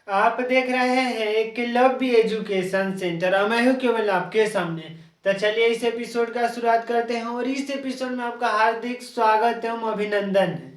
आप देख रहे हैं कि लव एजुकेशन सेंटर और मैं हूं केवल आपके सामने। तो चलिए इस एपिसोड का शुरुआत करते हैं और इस एपिसोड में आपका हार्दिक स्वागत एवं अभिनंदन है।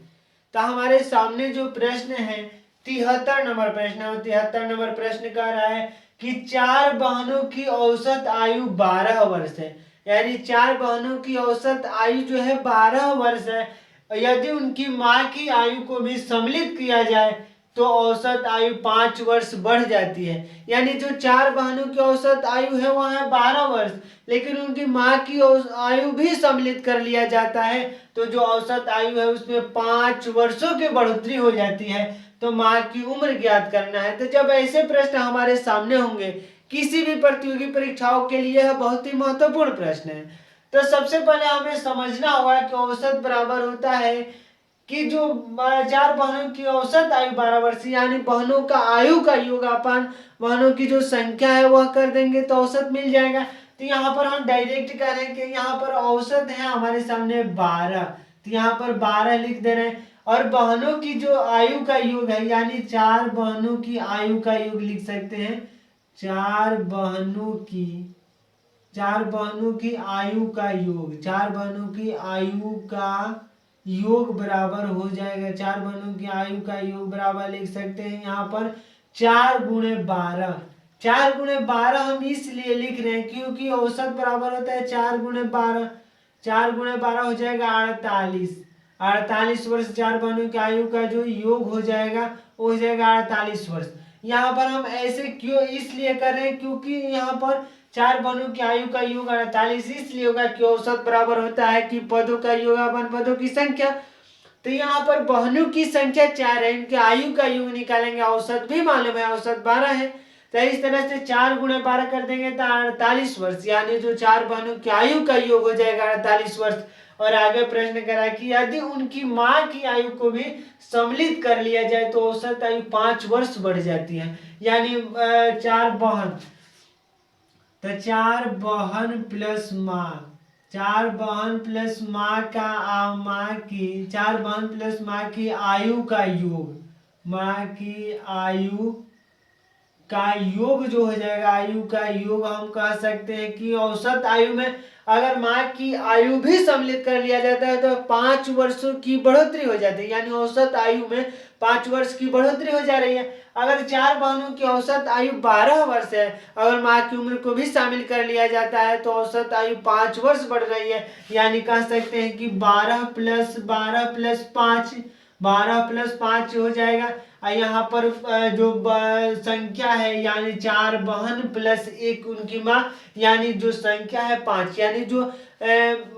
तो हमारे सामने जो प्रश्न है 73 नंबर प्रश्न है और 73 नंबर प्रश्न कह रहा है कि चार बहनों की औसत आयु 12 वर्ष है। यानी चार बहनों की औसत आयु जो है 12 वर्ष है। यदि उनकी माँ की आयु को भी सम्मिलित किया जाए तो औसत आयु 5 वर्ष बढ़ जाती है। यानी जो चार बहनों की औसत आयु है वह है 12 वर्ष, लेकिन उनकी माँ की आयु भी सम्मिलित कर लिया जाता है तो जो औसत आयु है उसमें 5 वर्षों की बढ़ोतरी हो जाती है। तो माँ की उम्र ज्ञात करना है। तो जब ऐसे प्रश्न हमारे सामने होंगे किसी भी प्रतियोगी परीक्षाओं के लिए यह बहुत ही महत्वपूर्ण प्रश्न है। तो सबसे पहले हमें समझना होगा कि औसत बराबर होता है कि जो चार बहनों की औसत आयु 12 वर्ष, यानी बहनों का आयु का योगापान बहनों की जो संख्या है वह कर देंगे तो औसत मिल जाएगा। तो यहाँ पर हम डायरेक्ट कर रहे हैं कि यहाँ पर औसत है हमारे सामने 12, तो यहाँ पर 12 लिख दे रहे हैं। और बहनों की जो आयु का योग है यानी चार बहनों की आयु का योग लिख सकते हैं। चार बहनों की आयु का योग, चार बहनों की आयु का योग बराबर हो जाएगा, चार बहनों की आयु का योग बराबर लिख सकते हैं यहाँ पर 4 × 12। 4 × 12 हम इसलिए लिख रहे हैं क्योंकि औसत बराबर होता है 4 × 12। 4 × 12 हो जाएगा 48। 48 वर्ष चार बहनों की आयु का जो योग हो जाएगा वो हो जाएगा 48 वर्ष। यहाँ पर हम ऐसे क्यों इसलिए कर रहे हैं क्योंकि यहाँ पर चार बहनों की आयु का योग 48 इसलिए होगा कि औसत बराबर होता है कि पदों का योगापन पदों की संख्या। तो यहाँ पर बहनों की संख्या 4 है, इनके आयु का योग निकालेंगे, औसत भी मालूम है औसत 12 है। तो इस तरह से 4 × 12 कर देंगे तो 48 वर्ष, यानी जो चार बहनों की आयु का योग हो जाएगा 48 वर्ष। और आगे प्रश्न करा कि यदि उनकी माँ की आयु को भी सम्मिलित कर लिया जाए तो औसत आयु 5 वर्ष बढ़ जाती है। यानी चार बहन, तो चार बहन प्लस माँ, चार बहन प्लस माँ का माँ की, चार बहन प्लस माँ की आयु का योग, माँ की आयु का योग जो हो जाएगा, आयु का योग हम कह सकते हैं कि औसत आयु में अगर माँ की आयु भी सम्मिलित कर लिया जाता है तो 5 वर्षों की बढ़ोतरी हो जाती है। यानी औसत आयु में 5 वर्ष की बढ़ोतरी हो जा रही है। अगर चार बहनों की औसत आयु 12 वर्ष है, अगर माँ की उम्र को भी शामिल कर लिया जाता है तो औसत आयु 5 वर्ष बढ़ रही है। यानी कह सकते हैं कि 12 + 5, 12 + 5 हो जाएगा। यहाँ पर जो संख्या है यानी चार बहन प्लस एक उनकी माँ, यानी जो संख्या है 5, यानी जो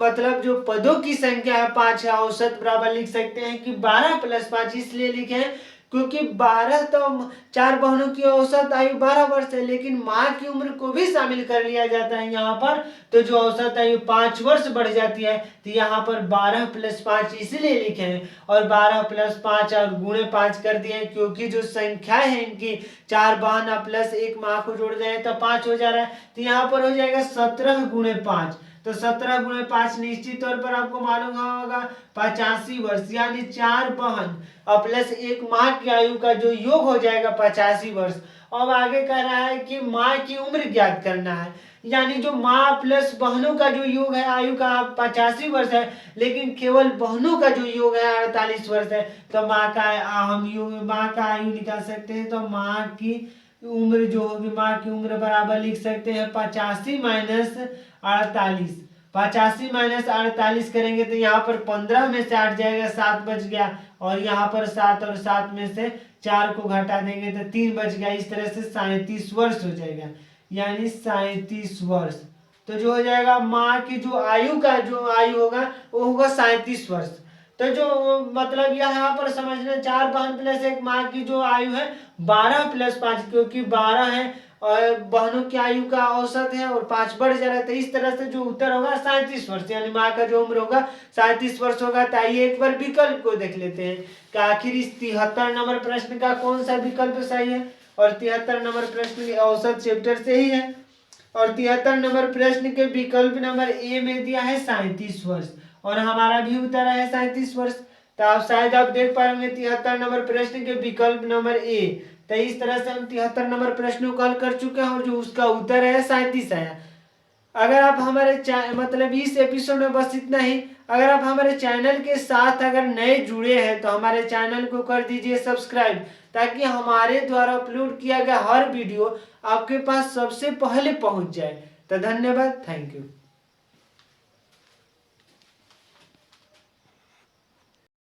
मतलब जो पदों की संख्या है 5 है। औसत बराबर लिख सकते हैं कि 12 + 5 इसलिए लिखे क्योंकि 12 तो चार बहनों की औसत आयु 12 वर्ष है, लेकिन माँ की उम्र को भी शामिल कर लिया जाता है यहाँ पर तो जो औसत आयु 5 वर्ष बढ़ जाती है। तो यहाँ पर 12 + 5 इसलिए लिखे हैं और 12 + 5 और गुणे 5 कर दिए क्योंकि जो संख्या है इनकी चार बहन प्लस एक माँ को जोड़ दें तो 5 हो जा रहा है। तो यहाँ पर हो जाएगा 17 × 5। तो 17 × 5 निश्चित तौर पर आपको मालूम होगा 85 वर्ष, यानी चार बहन और प्लस एक माँ की आयु का जो योग हो जाएगा 85 वर्ष। अब आगे कह रहा है कि माँ की उम्र ज्ञात करना है, यानी जो माँ प्लस बहनों का जो योग है आयु का 85 वर्ष है, लेकिन केवल बहनों का जो योग है 48 वर्ष है। तो माँ का हम योग माँ का आयु निकाल सकते हैं। तो माँ की उम्र जो होगी, माँ की उम्र बराबर लिख सकते हैं 85 - 48। 85 - 48 करेंगे तो यहाँ पर 15 में से 8 जाएगा, 7 बच गया, और यहाँ पर 7 और 7 में से 4 को घटा देंगे तो 3 बच गया। इस तरह से 37 वर्ष हो जाएगा, यानी 37 वर्ष। तो जो हो जाएगा माँ की जो आयु का जो आयु होगा वो होगा 37 वर्ष। तो जो मतलब यहाँ पर समझना, चार बहन प्लस एक माँ की जो आयु है 12 + 5, क्योंकि 12 है और बहनों की आयु का औसत है और 5 बढ़ जा रहा है। तो इस तरह से जो उत्तर होगा 37 वर्ष, यानी माँ का जो उम्र होगा 37 वर्ष होगा। तो आइए एक बार विकल्प को देख लेते हैं कि आखिर इस 73 नंबर प्रश्न का कौन सा विकल्प सही है। और 73 नंबर प्रश्न औसत चैप्टर से ही है और 73 नंबर प्रश्न के विकल्प नंबर ए में दिया है 37 वर्ष और हमारा भी उत्तर है 37 वर्ष। तो आप शायद आप देख पाएंगे 73 नंबर प्रश्न के विकल्प नंबर ए तो इस तरह से हम 73 नंबर प्रश्न को हल कर चुके हैं और जो उसका उत्तर है 37 है। अगर आप हमारे मतलब इस एपिसोड में बस इतना ही। अगर आप हमारे चैनल के साथ अगर नए जुड़े हैं तो हमारे चैनल को कर दीजिए सब्सक्राइब, ताकि हमारे द्वारा अपलोड किया गया हर वीडियो आपके पास सबसे पहले पहुंच जाए। तो धन्यवाद, थैंक यू।